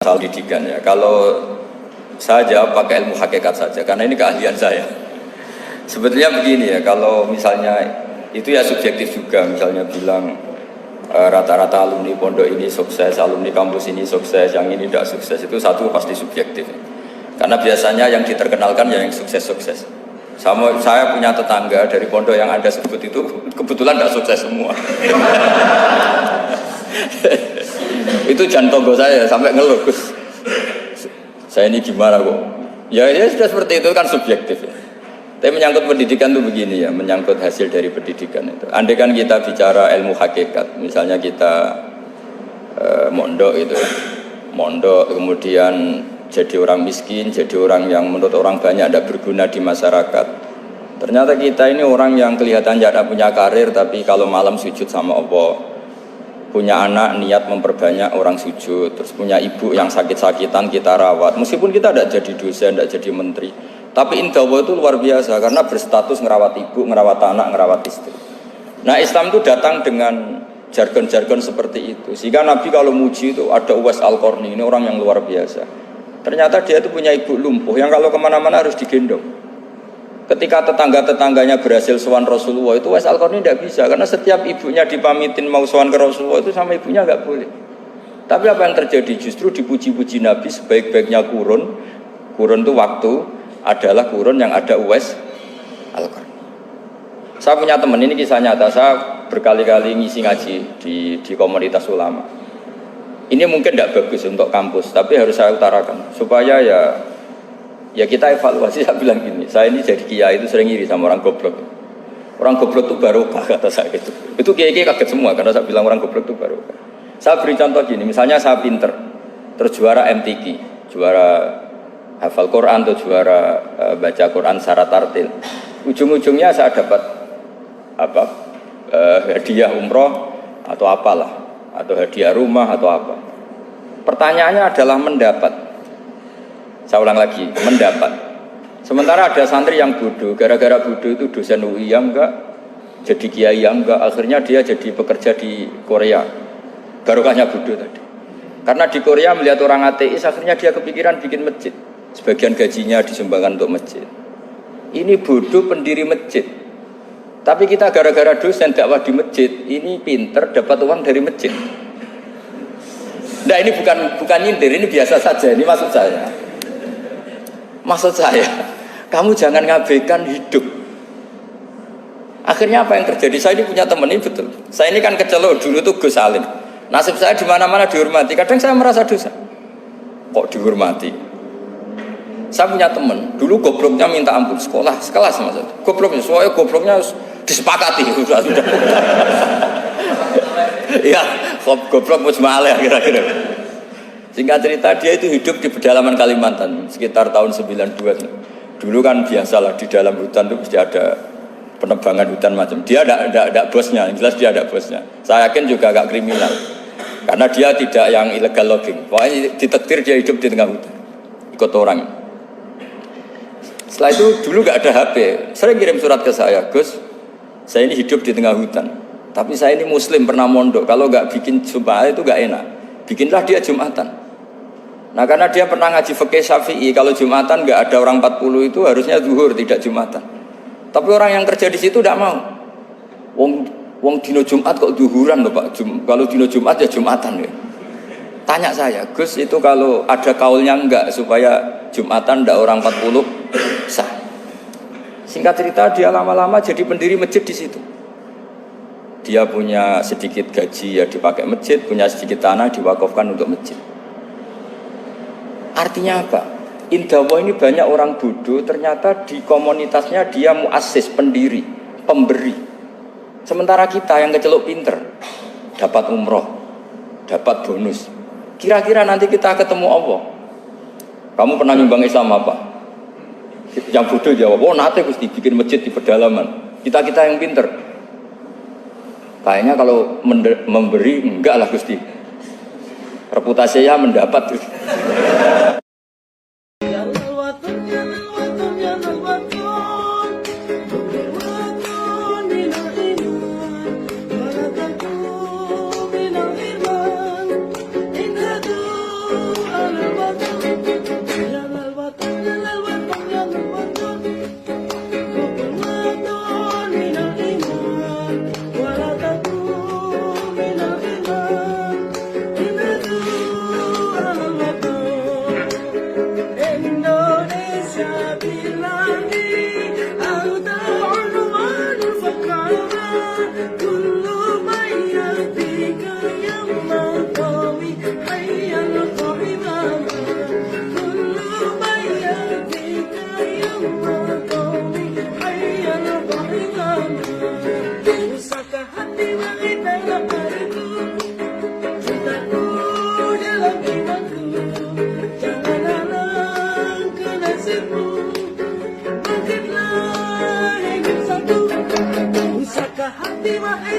Soal pendidikan ya, kalau saya jawab pakai ilmu hakikat saja, karena ini keahlian saya. Sebetulnya begini ya, kalau misalnya itu ya subjektif juga, misalnya bilang rata-rata alumni pondok ini sukses, alumni kampus ini sukses, yang ini tidak sukses, itu satu pasti subjektif. Karena biasanya yang diterkenalkan ya yang sukses-sukses. Saya punya tetangga dari pondok yang Anda sebut itu kebetulan tidak sukses semua. Itu jantung saya sampai ngeluh, Gus. Saya ini gimana kok? Ya sudah seperti itu kan subjektif ya. Tapi menyangkut pendidikan itu begini ya, menyangkut hasil dari pendidikan itu. Andai kan kita bicara ilmu hakikat, misalnya kita mondok itu, mondok kemudian jadi orang miskin, jadi orang yang menurut orang banyak tidak berguna di masyarakat. Ternyata kita ini orang yang kelihatan tidak punya karir, tapi kalau malam sujud sama Allah. Punya anak niat memperbanyak orang sujud, terus punya ibu yang sakit-sakitan kita rawat. Meskipun kita tidak jadi dosen, tidak jadi menteri, tapi indah Allah itu luar biasa karena berstatus ngerawat ibu, ngerawat anak, ngerawat istri. Nah Islam itu datang dengan jargon-jargon seperti itu. Sehingga Nabi kalau muji itu ada Uwais Al-Qarni, ini orang yang luar biasa. Ternyata dia itu punya ibu lumpuh yang kalau kemana-mana harus digendong. Ketika tetangga-tetangganya berhasil sowan Rasulullah itu Uwais Al-Qarni tidak bisa karena setiap ibunya dipamitin mau sowan ke Rasulullah itu sama ibunya nggak boleh. Tapi apa yang terjadi justru dipuji-puji Nabi sebaik-baiknya kurun itu waktu adalah kurun yang ada Uwais Al-Qarni. Saya punya teman, ini kisah nyata, saya berkali-kali ngisi ngaji di komunitas ulama. Ini mungkin tidak bagus untuk kampus, tapi harus saya utarakan supaya ya kita evaluasi. Saya bilang gini, saya ini jadi kiai itu sering iri sama orang goblok. Orang goblok itu barokah kata saya gitu. Itu kiai kaget semua karena saya bilang orang goblok itu barokah. Saya beri contoh gini, misalnya saya pinter, terus juara MTQ, juara hafal Quran atau juara baca Quran secara tartil. Ujung-ujungnya saya dapat hadiah umroh atau apalah, atau hadiah rumah atau apa. Pertanyaannya adalah mendapat. Saya ulang lagi, mendapat. Sementara ada santri yang bodoh, gara-gara bodoh itu dosen UI yang enggak, jadi kiai yang enggak, akhirnya dia jadi pekerja di Korea. Barokahnya bodoh tadi. Karena di Korea melihat orang ateis, akhirnya dia kepikiran bikin masjid. Sebagian gajinya disumbangkan untuk masjid. Ini bodoh pendiri masjid. Tapi kita gara-gara dosen dakwah di masjid, ini pinter dapat uang dari masjid. Nah ini bukan nyindir, ini biasa saja, ini maksud saya. Maksud saya, kamu jangan ngabaikan hidup. Akhirnya apa yang terjadi? Saya ini punya teman ini betul. Saya ini kan kecelok dulu tuh Gus Salim. Nasib saya di mana-mana dihormati. Kadang saya merasa dosa. Kok dihormati? Saya punya teman. Dulu gobloknya minta ampun sekolah sekelas mas. Gobloknya, soalnya gobloknya disepakati sudah. Iya, goblok mujmalah kira-kira. Singkat cerita dia itu hidup di pedalaman Kalimantan sekitar tahun 92. Dulu kan biasalah di dalam hutan itu mesti ada penebangan hutan macam. Dia ada bosnya, yang jelas dia ada bosnya. Saya yakin juga agak kriminal. Karena dia tidak yang illegal logging. Pokoknya ditakdir dia hidup di tengah hutan. Ikut orang. Setelah itu dulu gak ada HP. Sering kirim surat ke saya, Gus, saya ini hidup di tengah hutan. Tapi saya ini muslim pernah mondok. Kalau gak bikin Jumat itu gak enak. Bikinlah dia Jumatan. Nah karena dia pernah ngaji fikih Syafi'i, kalau Jumatan nggak ada orang 40 itu harusnya zuhur tidak Jumatan. Tapi orang yang kerja di situ tidak mau. Wong dino Jumat kok zuhuran loh Pak. Kalau dino Jumat ya Jumatan ya. Tanya saya, Gus itu kalau ada kaulnya enggak supaya Jumatan ndak orang 40 sah. Singkat cerita dia lama-lama jadi pendiri masjid di situ. Dia punya sedikit gaji ya dipakai masjid, punya sedikit tanah diwakafkan untuk masjid. Artinya apa? Indah Allah ini banyak orang bodoh, ternyata di komunitasnya dia muassis, pendiri, pemberi. Sementara kita yang kecelok pinter, dapat umroh, dapat bonus. Kira-kira nanti kita ketemu Allah. Kamu pernah nyumbang Islam apa? Yang bodoh jawab, oh nanti Gusti bikin masjid di pedalaman. Kita yang pinter. Kayaknya kalau memberi, enggak lah Gusti. Reputasinya mendapat.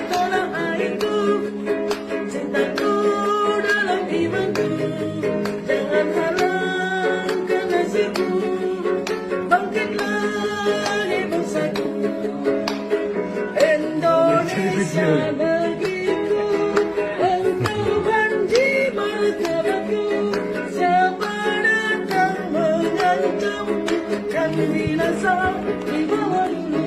tanah airku, cintaku dalam imanku. Jangan halangkan nasibku, bangkitlah di bangsaku. Indonesia negeriku, engkau janji martabatku. Siapa datang mengancam kan binasa di bawah dulu.